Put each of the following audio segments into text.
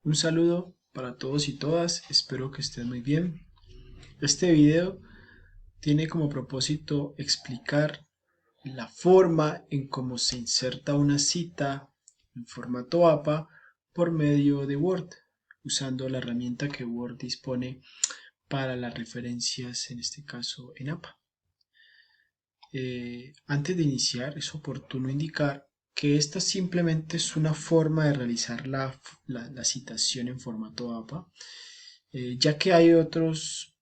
Un saludo para todos y todas, espero que estén muy bien. Este video tiene como propósito explicar la forma en cómo se inserta una cita en formato APA por medio de Word, usando la herramienta que Word dispone para las referencias, en este caso en APA. Antes de iniciar, es oportuno indicar que esta simplemente es una forma de realizar la citación en formato APA, ya que hay otros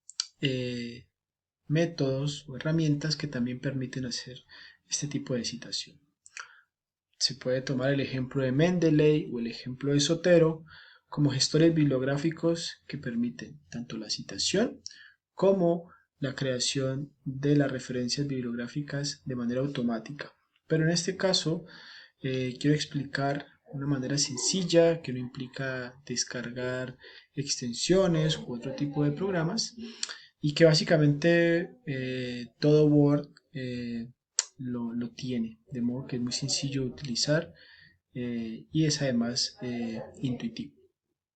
métodos o herramientas que también permiten hacer este tipo de citación. Se puede tomar el ejemplo de Mendeley o el ejemplo de Zotero como gestores bibliográficos que permiten tanto la citación como la creación de las referencias bibliográficas de manera automática. Pero en este caso quiero explicar una manera sencilla que no implica descargar extensiones u otro tipo de programas y que básicamente todo Word lo tiene, de modo que es muy sencillo de utilizar y es además intuitivo.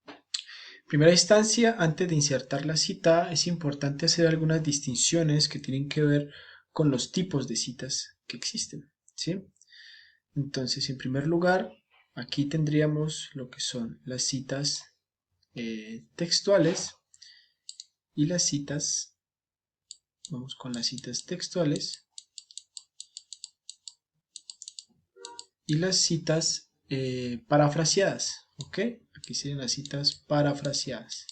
En primera instancia, antes de insertar la cita, es importante hacer algunas distinciones que tienen que ver con los tipos de citas que existen, ¿sí? Entonces, en primer lugar, aquí tendríamos lo que son las citas textuales y las citas, vamos con las citas textuales y las citas parafraseadas, ¿ok? Aquí serían las citas parafraseadas.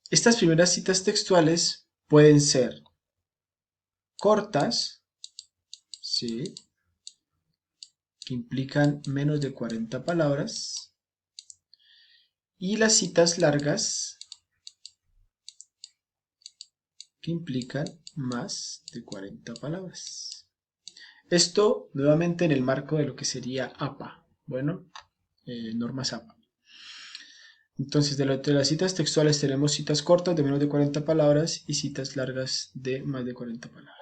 Estas primeras citas textuales pueden ser cortas, ¿sí?, que implican menos de 40 palabras, y las citas largas, que implican más de 40 palabras. Esto nuevamente en el marco de lo que sería APA, bueno, normas APA. Entonces, de las citas textuales tenemos citas cortas de menos de 40 palabras y citas largas de más de 40 palabras.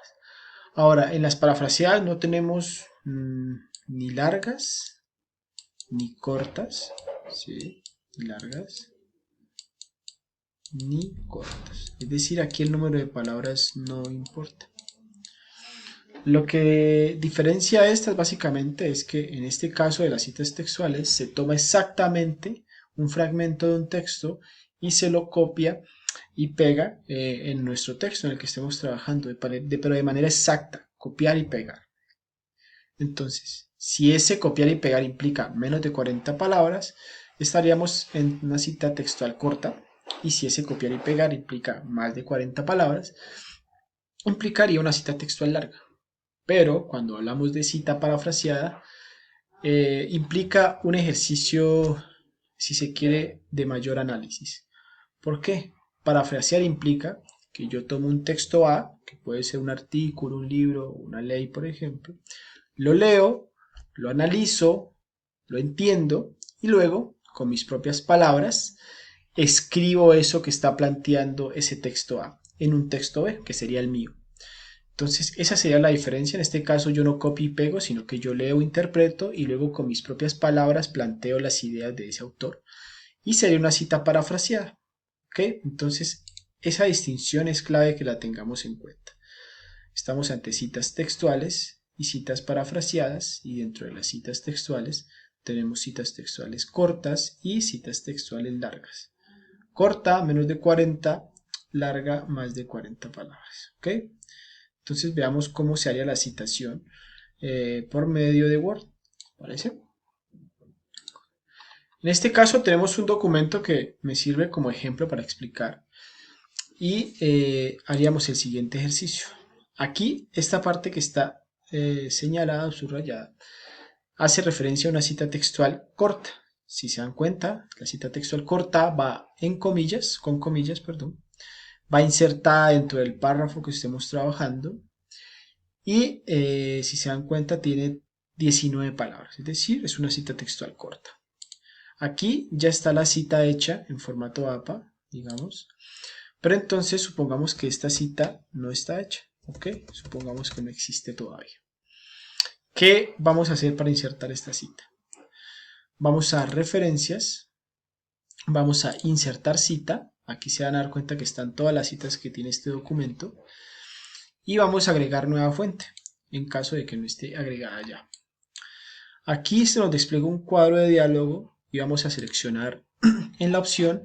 Ahora, en las parafraseadas no tenemos ni largas ni cortas, ¿sí? Largas ni cortas. Es decir, aquí el número de palabras no importa. Lo que diferencia estas básicamente es que en este caso de las citas textuales se toma exactamente un fragmento de un texto y se lo copia y pega en nuestro texto en el que estemos trabajando, pero de manera exacta, copiar y pegar. Entonces, si ese copiar y pegar implica menos de 40 palabras, estaríamos en una cita textual corta, y si ese copiar y pegar implica más de 40 palabras, implicaría una cita textual larga. Pero cuando hablamos de cita parafraseada, implica un ejercicio, si se quiere, de mayor análisis. ¿Por qué? Parafrasear implica que yo tomo un texto A, que puede ser un artículo, un libro, una ley, por ejemplo, lo leo, lo analizo, lo entiendo y luego, con mis propias palabras, escribo eso que está planteando ese texto A en un texto B, que sería el mío. Entonces, esa sería la diferencia. En este caso yo no copio y pego, sino que yo leo, interpreto y luego con mis propias palabras planteo las ideas de ese autor. Y sería una cita parafraseada. ¿Ok? Entonces, esa distinción es clave que la tengamos en cuenta. Estamos ante citas textuales y citas parafraseadas, y dentro de las citas textuales tenemos citas textuales cortas y citas textuales largas. Corta, menos de 40, larga, más de 40 palabras. ¿Ok? Entonces veamos cómo se haría la citación por medio de Word. ¿Parece? En este caso tenemos un documento que me sirve como ejemplo para explicar y haríamos el siguiente ejercicio. Aquí, esta parte que está señalada o subrayada hace referencia a una cita textual corta. Si se dan cuenta, la cita textual corta va en comillas, con comillas, perdón, va insertada dentro del párrafo que estemos trabajando y si se dan cuenta tiene 19 palabras, es decir, es una cita textual corta. Aquí ya está la cita hecha en formato APA, digamos, pero entonces supongamos que esta cita no está hecha, ¿ok? Supongamos que no existe todavía. ¿Qué vamos a hacer para insertar esta cita? Vamos a referencias, vamos a insertar cita, aquí se van a dar cuenta que están todas las citas que tiene este documento, y vamos a agregar nueva fuente, en caso de que no esté agregada ya. Aquí se nos despliega un cuadro de diálogo y vamos a seleccionar en la opción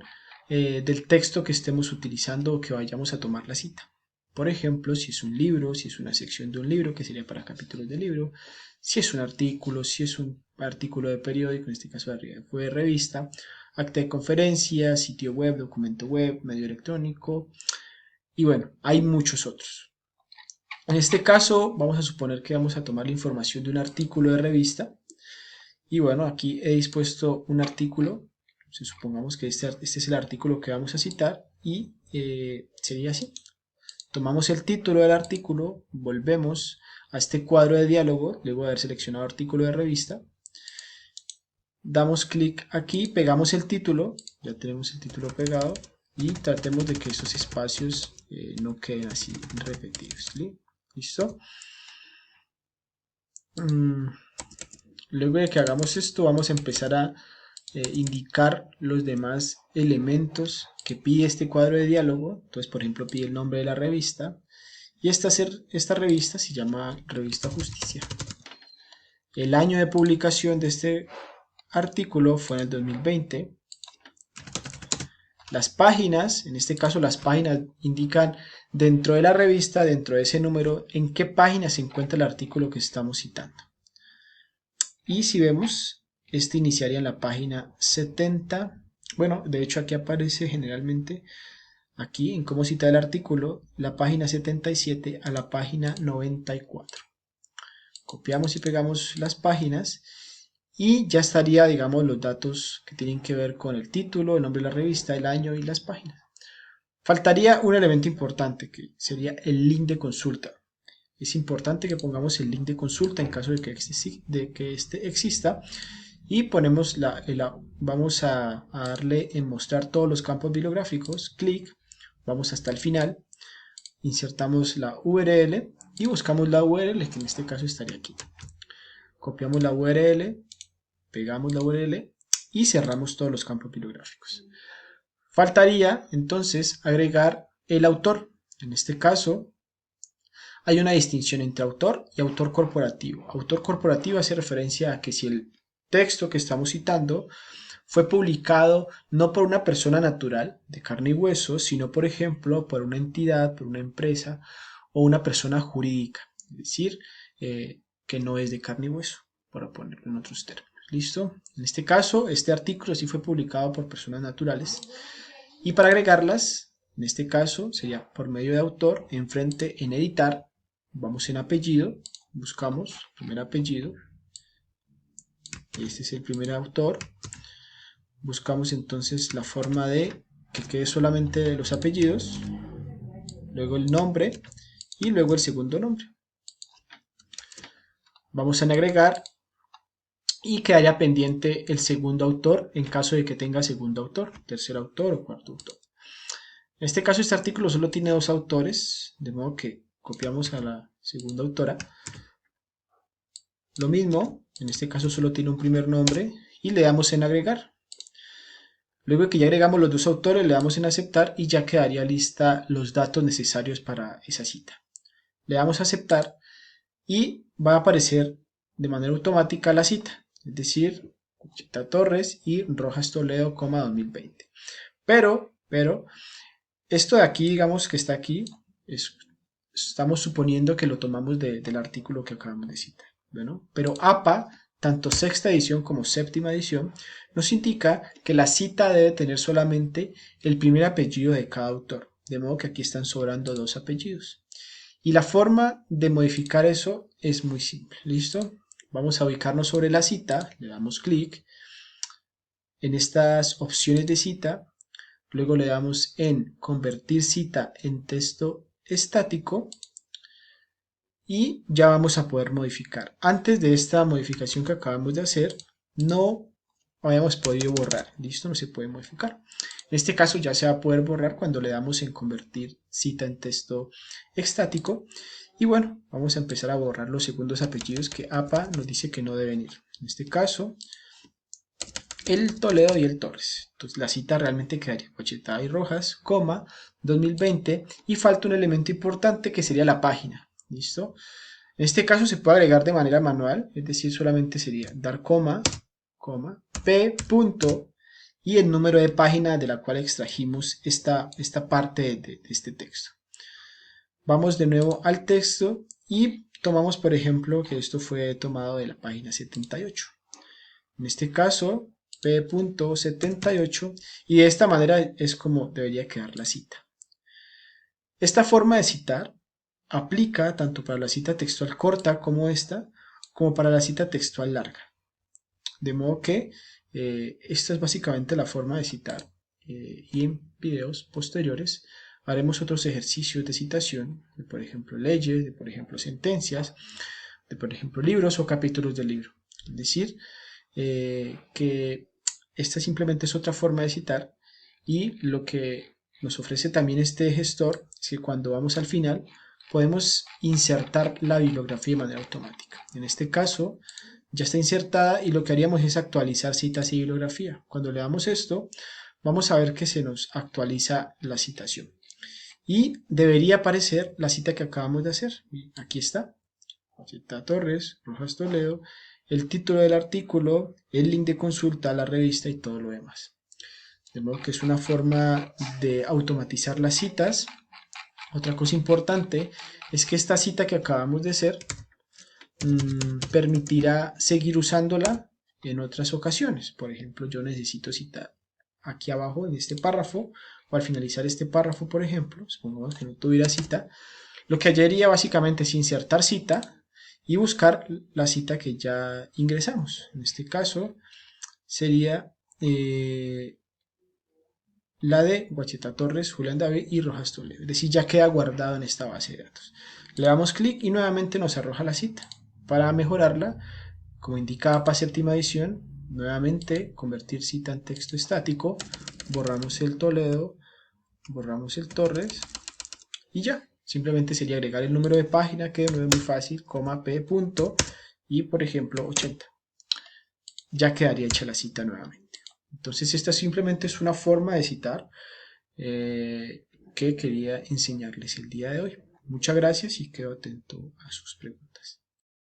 del texto que estemos utilizando o que vayamos a tomar la cita. Por ejemplo, si es un libro, si es una sección de un libro, que sería para capítulos de libro, si es un artículo, si es un artículo de periódico, en este caso fue de revista, acta de conferencia, sitio web, documento web, medio electrónico, y bueno, hay muchos otros. En este caso, vamos a suponer que vamos a tomar la información de un artículo de revista, y bueno, aquí he dispuesto un artículo, supongamos que este es el artículo que vamos a citar, y sería así. Tomamos el título del artículo, volvemos a este cuadro de diálogo, luego de haber seleccionado artículo de revista, damos clic aquí, pegamos el título, ya tenemos el título pegado, y tratemos de que esos espacios no queden así repetidos. ¿Listo? Luego de que hagamos esto, vamos a empezar a indicar los demás elementos que pide este cuadro de diálogo. Entonces, por ejemplo, pide el nombre de la revista, y esta revista se llama Revista Justicia. El año de publicación de este artículo fue en el 2020. Las páginas, en este caso las páginas indican dentro de la revista, dentro de ese número, en qué página se encuentra el artículo que estamos citando. Y si vemos, este iniciaría en la página 70. Bueno, de hecho aquí aparece generalmente, aquí en cómo citar el artículo, la página 77 a la página 94. Copiamos y pegamos las páginas y ya estaría, digamos, los datos que tienen que ver con el título, el nombre de la revista, el año y las páginas. Faltaría un elemento importante que sería el link de consulta. Es importante que pongamos el link de consulta en caso de que este exista, y ponemos vamos a darle en mostrar todos los campos bibliográficos, clic, vamos hasta el final, insertamos la URL y buscamos la URL, que en este caso estaría aquí. Copiamos la URL, pegamos la URL y cerramos todos los campos bibliográficos. Faltaría entonces agregar el autor. En este caso hay una distinción entre autor y autor corporativo. Autor corporativo hace referencia a que si el texto que estamos citando fue publicado no por una persona natural de carne y hueso, sino por ejemplo por una entidad, por una empresa o una persona jurídica, es decir, que no es de carne y hueso, para ponerlo en otros términos. ¿Listo? En este caso, este artículo sí fue publicado por personas naturales, y para agregarlas, en este caso sería por medio de autor, enfrente en editar, vamos en apellido, buscamos primer apellido, este es el primer autor, buscamos entonces la forma de que quede solamente los apellidos, luego el nombre y luego el segundo nombre. Vamos a agregar y que haya pendiente el segundo autor en caso de que tenga segundo autor, tercer autor o cuarto autor. En este caso este artículo solo tiene dos autores, de modo que copiamos a la segunda autora. Lo mismo, en este caso solo tiene un primer nombre y le damos en agregar. Luego de que ya agregamos los dos autores, le damos en aceptar y ya quedaría lista los datos necesarios para esa cita. Le damos a aceptar y va a aparecer de manera automática la cita, es decir, Conchita Torres y Rojas Toledo, 2020. Pero, esto de aquí, digamos que está aquí, estamos suponiendo que lo tomamos del artículo que acabamos de citar. Bueno, pero APA, tanto sexta edición como séptima edición, nos indica que la cita debe tener solamente el primer apellido de cada autor, de modo que aquí están sobrando dos apellidos. Y la forma de modificar eso es muy simple. ¿Listo? Vamos a ubicarnos sobre la cita, le damos clic en estas opciones de cita, luego le damos en convertir cita en texto estático y ya vamos a poder modificar. Antes de esta modificación que acabamos de hacer, no habíamos podido borrar. ¿Listo? No se puede modificar. En este caso ya se va a poder borrar cuando le damos en convertir cita en texto estático. Y bueno, vamos a empezar a borrar los segundos apellidos que APA nos dice que no deben ir. En este caso, el Toledo y el Torres. Entonces la cita realmente quedaría Guachetá y Rojas, coma, 2020, y falta un elemento importante que sería la página. ¿Listo? En este caso se puede agregar de manera manual, es decir, solamente sería dar coma, p punto, y el número de página de la cual extrajimos esta parte de este texto. Vamos de nuevo al texto y tomamos, por ejemplo, que esto fue tomado de la página 78. En este caso, p.78, y de esta manera es como debería quedar la cita. Esta forma de citar aplica tanto para la cita textual corta como esta, como para la cita textual larga. De modo que esta es básicamente la forma de citar, y en videos posteriores haremos otros ejercicios de citación, de por ejemplo leyes, de por ejemplo sentencias, de por ejemplo libros o capítulos del libro. Es decir, que esta simplemente es otra forma de citar, y lo que nos ofrece también este gestor es que cuando vamos al final podemos insertar la bibliografía de manera automática. En este caso ya está insertada y lo que haríamos es actualizar citas y bibliografía. Cuando le damos esto, vamos a ver que se nos actualiza la citación. Y debería aparecer la cita que acabamos de hacer. Aquí está. Cita Torres, Rojas Toledo, el título del artículo, el link de consulta a la revista y todo lo demás. De modo que es una forma de automatizar las citas. Otra cosa importante es que esta cita que acabamos de hacer permitirá seguir usándola en otras ocasiones. Por ejemplo, yo necesito citar aquí abajo en este párrafo, o al finalizar este párrafo, por ejemplo, supongamos que no tuviera cita, lo que haría básicamente es insertar cita y buscar la cita que ya ingresamos. En este caso sería la de Guacheta Torres, Julián David y Rojas Toledo. Es decir, ya queda guardado en esta base de datos. Le damos clic y nuevamente nos arroja la cita. Para mejorarla, como indica APA séptima edición, nuevamente convertir cita en texto estático, borramos el Toledo, borramos el Torres y ya. Simplemente sería agregar el número de página, que de nuevo es muy fácil, p punto, y por ejemplo 80. Ya quedaría hecha la cita nuevamente. Entonces esta simplemente es una forma de citar que quería enseñarles el día de hoy. Muchas gracias y quedo atento a sus preguntas.